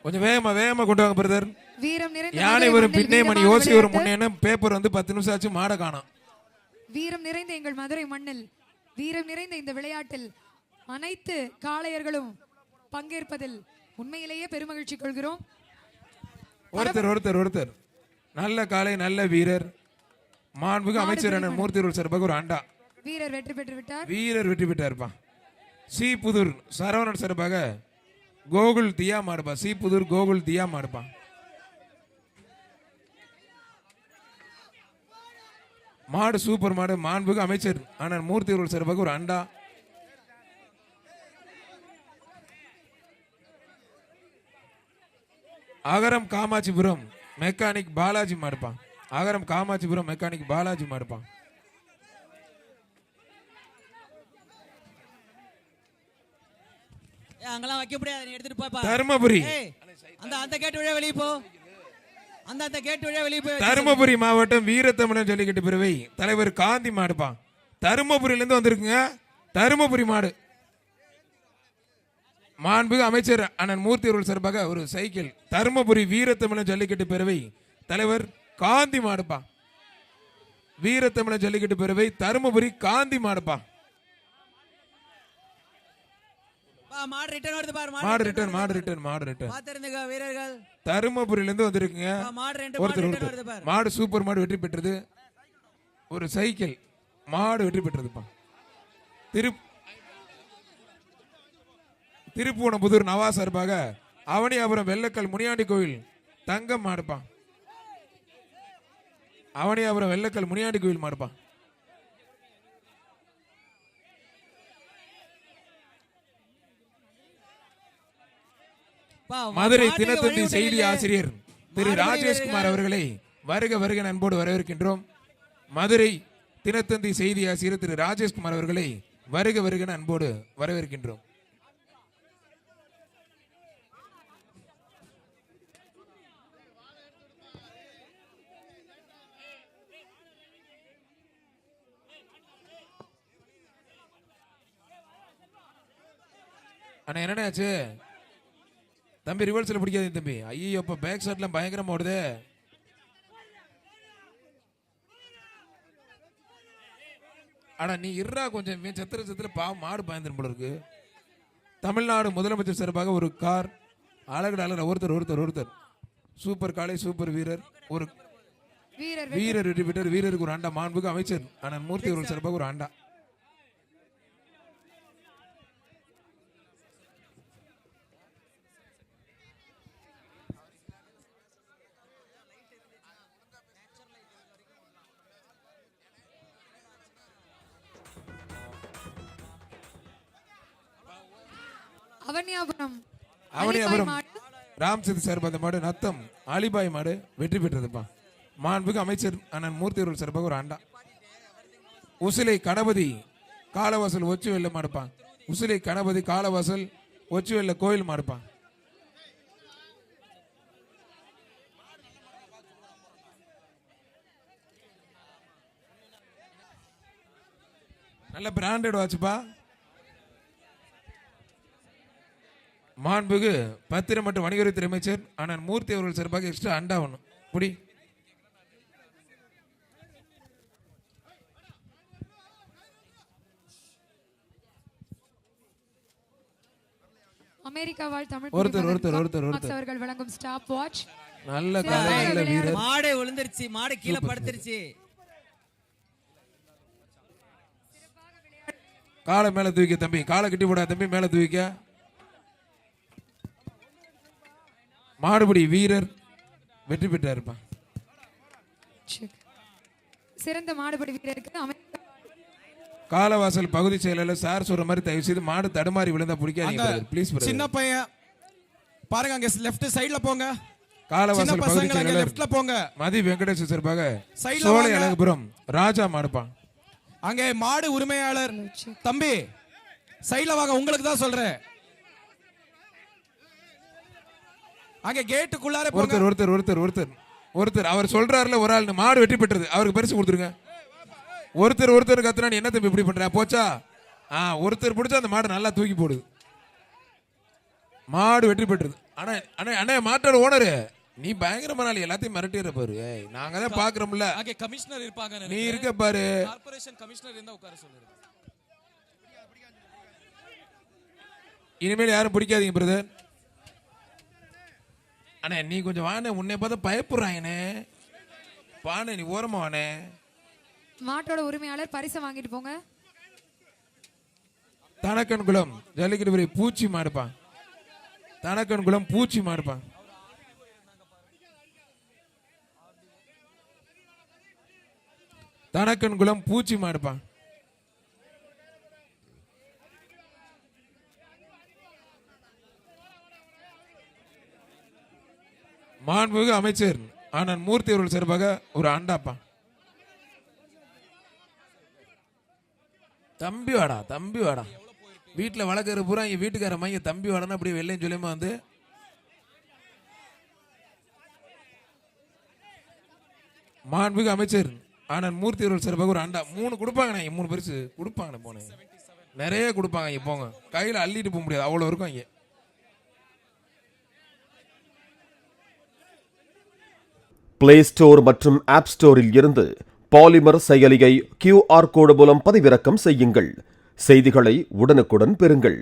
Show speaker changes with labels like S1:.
S1: கொஞ்சம் வேகமா கொண்டு வாங்க பிரதர்.
S2: வீரம் நிறைந்த
S1: யானை வரும் பின்னே மணி ஓசி வரும் முன்னேன்னு பேப்பர் வந்து 10 நிமிஷம் ஆச்சு, மாட காணோம்.
S2: வீரம் நிறைந்த எங்கள் மதுரை மண்ணில் வீரம் நிறைந்த இந்த விளையாட்டில் அனைத்து காளையர்களும் பங்கேற்பதில் உண்மையிலேயே பெருமகிழ்ச்சி கொள்கிறோம்.
S1: ஒருத்தர் நல்ல காளை, நல்ல வீரர். மாண்புமிகு அமைச்சர் மூர்த்தி சார்பாக ஒரு அண்டா.
S2: வீரர் வெற்றி பெற்று விட்டார்.
S1: வீரர் வெற்றி பெற்றார்ப்பா. சி புதூர் சரவணன் சார்பாக கோகுல் தியா மாடுப்பா. சி புதூர் கோகுல் தியா மாடுப்பா. மாடு சூப்பர் மாடு. மாண்புமிகு அமைச்சர் ஆனால் மூர்த்தி அவர்கள் சார்பாக ஒரு அண்டா. அகரம் காமாட்சிபுரம் மெக்கானிக் பாலாஜி மாடுப்பா. அகரம் காமாட்சிபுரம் மெக்கானிக் பாலாஜி மாடுப்பா.
S3: அங்கெல்லாம் வைக்க முடியாது, நீ எடுத்துட்டு போப்பா.
S1: தருமபுரி
S3: அந்த கேட் வழியா வெளிய போ. அந்த கேட் வழியா வெளிய போ.
S1: தருமபுரி மாவட்டம் வீரத்தமிழன் ஜல்லிக்கட்டு பிரிவை தலைவர் காந்தி மாடுப்பா. தருமபுரியில இருந்து வந்திருக்குங்க. தருமபுரி மாடு. மாண்புமிகு அமைச்சர் அண்ணன் மூர்த்தி அவர்கள் சார்பாக ஒரு சைக்கிள். தருமபுரி வீரத்தமிழன் ஜல்லிக்கட்டு பேரவை தலைவர் காந்தி மாடுப்பா. வீரத்தமிழன் ஜல்லிக்கட்டு பேரவை தருமபுரி காந்தி மாடுப்பா.
S3: மாடு ரிட்டர்ன் வருது பாரு.
S1: மாடு ரிட்டர்ன்.
S3: பாத்துருங்க வீரர்கள்.
S1: தருமபுரியில இருந்து வந்திருக்குங்க. ஒருத்தர் மாடு சூப்பர் மாடு வெற்றி பெற்றது. ஒரு சைக்கிள் மாடு வெற்றி பெற்றதுப்பா. திருப்புவனம்புதூர் நவா சார்பாக அவனியாபுரம் வெள்ளக்கல் முனியாண்டி கோயில் தங்கம் மாடுப்பா. அவனியாபுரம் வெள்ளக்கல் முனியாண்டி கோயில் மாடுப்பா. மதுரை தினத்தந்தி செய்தி ஆசிரியர் திரு ராஜேஷ்குமார் அவர்களை வருக அன்போடு வரவேற்கின்றோம். மதுரை தினத்தந்தி செய்தி ஆசிரியர் திரு ராஜேஷ்குமார் அவர்களை வருக அன்போடு வரவேற்கின்றோம். அண்ணா என்னன்னாச்சு தம்பி? ரிவர்ஸ்ல பிடிக்காது தம்பி. ஐயோ இப்ப பேக் ஷாட்லாம் பயங்கரமா ஓடுது. ஆனா நீ இருறா கொஞ்சம் சத்திர பாவம் மாடு பயந்துரும் போல இருக்கு. தமிழ்நாடு முதலமைச்சர் சார்பாக ஒரு கார். அழகு ஒருத்தர் சூப்பர் காலை, சூப்பர் வீரர். ஒரு வீரர் வெற்றி பெற்றார். வீரருக்கு ஒரு ஆண்டா. மாண்புமிகு அமைச்சர் அண்ணன் மூர்த்தி அவர்கள் சார்பாக ஒரு ஆண்டா. அவனியாபுரம் ராம் சித் சார்பாக மாடு நத்தம் அலிபாய் மாடு வெற்றி பெற்றதுப்பா. மாண்புமிகு அமைச்சர் அண்ணன் மூர்த்தி அவர்கள் சார்பாக ஒரு ஆண்டா. உசிலை கணபதி காலவாசல் ஒச்சு வெள்ள மாடுப்பா. உசிலை கணபதி காலவாசல் ஒச்சு வெள்ள கோயில் மாடுப்பா. நல்ல பிராண்டட் வாட்சுப்பா. மாண்புமிகு பத்திரம் மற்றும் வணிகத்துறை அமைச்சர் அண்ணன் மூர்த்தி அவர்கள் சார்பாக எக்ஸ்ட்ரா அண்டா ஒன்று புடி.
S2: அமெரிக்காவால் தமிழ்
S1: ஒருத்தர்
S2: அவர்கள் வழங்கும் ஸ்டாப் வாட்ச்.
S1: நல்ல வீரர்.
S3: மாடு விழுந்துருச்சு, மாடு கீழே படுத்துருச்சு.
S1: காலை மேல தூக்கி தம்பி, காலை கட்டி போடா தம்பி, மேல தூக்க. மாடுபடி வீரர் வெற்றி பெற்றாருப்பா.
S2: சிறந்த மாடுபடி வீரருக்கு
S1: காலவாசல் பகுதி செயலாளர் சார் சொல்ற மாதிரி தயவு செய்து மாடு தடுமாறி விழுந்தா பிடிக்காதீங்க ப்ளீஸ்.
S4: சின்ன பையன் பாருங்க, அங்க லெஃப்ட் சைடுல போங்க.
S1: காலவாசல் பகுதி செயலாளர்
S4: லெஃப்ட்ல போங்க.
S1: மதி வெங்கடேஷ் சார்பாக சோலை அழகுபுரம் ராஜா மாடுப்பா.
S4: அங்கே மாடு உரிமையாளர் தம்பி சைடுல வாங்க, உங்களுக்கு தான் சொல்றேன். அங்க கேட்டுக்குள்ளார
S1: ஒருத்தர் அவர் சொல்றாருல ஒரு ஆள் மாடு வெற்றி பெற்றது, அவருக்கு பரிசு கொடுத்துருங்க. ஒருத்தர் கத்துனா என்ன தம்பி இப்படி பண்ற போச்சா? ஒருத்தர் பிடிச்சா அந்த மாடு நல்லா தூக்கி போடுது. மாடு வெற்றி பெற்றது. அண்ணா அண்ணா அண்ணா மாட்டோட ஓனரு நீ பயங்கரமான ஆளு, எல்லாத்தையும் மிரட்டிடுற பாரு. ஏய், நாங்க தான் பாக்குறோம்ல.
S4: அங்கே கமிஷனர் இருப்பாங்க.
S1: நீ இருக்க பாரு.
S4: கார்ப்பரேஷன் கமிஷனர் இருந்தா உட்கார சொல்லுங்க.
S1: இனிமேல் யாரும் பிடிக்காதீங்க பிரதர். அண்ணே நீ கொஞ்சம் வானே, உன்னை பார்த்தா பயப்படுறாங்கண்ணே. பானே நீ ஓரமா வானே.
S2: மாட்டோட உரிமையாளர் பரிசை வாங்கிட்டு போங்க.
S1: தனக்கன்குளம் ஜல்லிக்கட்டு பூச்சி மாடுப்பான். தனக்கன்குளம் பூச்சி மாடுப்பான். தனக்கன்குளம் பூச்சி மாடுப்பான். மாண்புமிகு அமைச்சர் ஆனந்த் மூர்த்தி அவர்கள் சார்பாக ஒரு அண்டாப்பா. தம்பி வாடா, தம்பி வாடா. வீட்டுல வளர்க்கற பூரா இங்க வீட்டுக்கார மைய தம்பி வாடனா அப்படியே வெள்ளையும் சொல்லியமா வந்து மாண்புமிகு அமைச்சர் ஆனந்த் மூர்த்தி அவர்கள் சார்பாக ஒரு அண்டா 3 கொடுப்பாங்கண்ணே. 3 பரிசு கொடுப்பாங்கண்ணே. போனேன் நிறைய கொடுப்பாங்க. இங்க போங்க, கையில அள்ளிட்டு போக முடியாது, அவ்வளவு இருக்கும் இங்க.
S5: பிளே ஸ்டோர் மற்றும் ஆப் ஸ்டோரில் இருந்து பாலிமர் செயலியை QR கோடு மூலம் பதிவிறக்கம் செய்யுங்கள். செய்திகளை உடனுக்குடன் பெறுங்கள்.